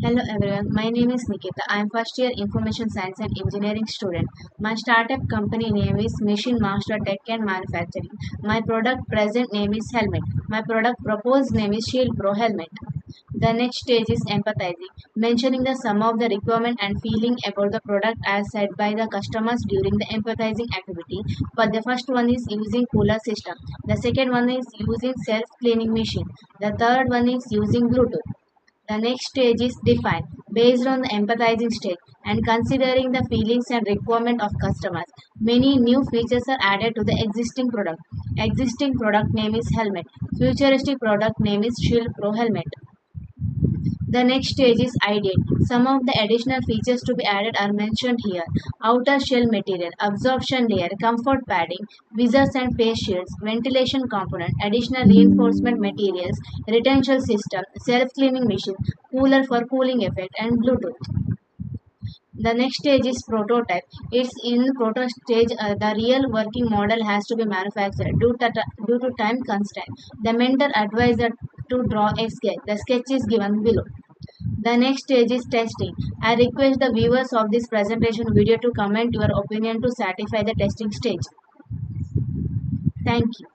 Hello everyone, my name is Nikita. I am first year Information Science and Engineering student. My startup company name is Machine Master Tech and Manufacturing. My product present name is Helmet. My product proposed name is Shield Pro Helmet. The next stage is empathizing, mentioning the sum of the requirement and feeling about the product as said by the customers during the empathizing activity. But the first one is using cooler system. The second one is using self-cleaning machine. The third one is using Bluetooth. The next stage is define based on the empathizing stage and considering the feelings and requirement of customers. Many new features are added to the existing product. Existing product name is helmet. Futuristic product name is Shield Pro Helmet. The next stage is ideate. Some of the additional features to be added are mentioned here. Outer shell material, absorption layer, comfort padding, visors and face shields, ventilation component, additional reinforcement materials, retention system, self-cleaning machine, cooler for cooling effect, and Bluetooth. The next stage is prototype. It's in proto stage. The real working model has to be manufactured due to time constraint. The mentor advisor to draw a sketch. The sketch is given below. The next stage is testing. I request the viewers of this presentation video to comment your opinion to satisfy the testing stage. Thank you.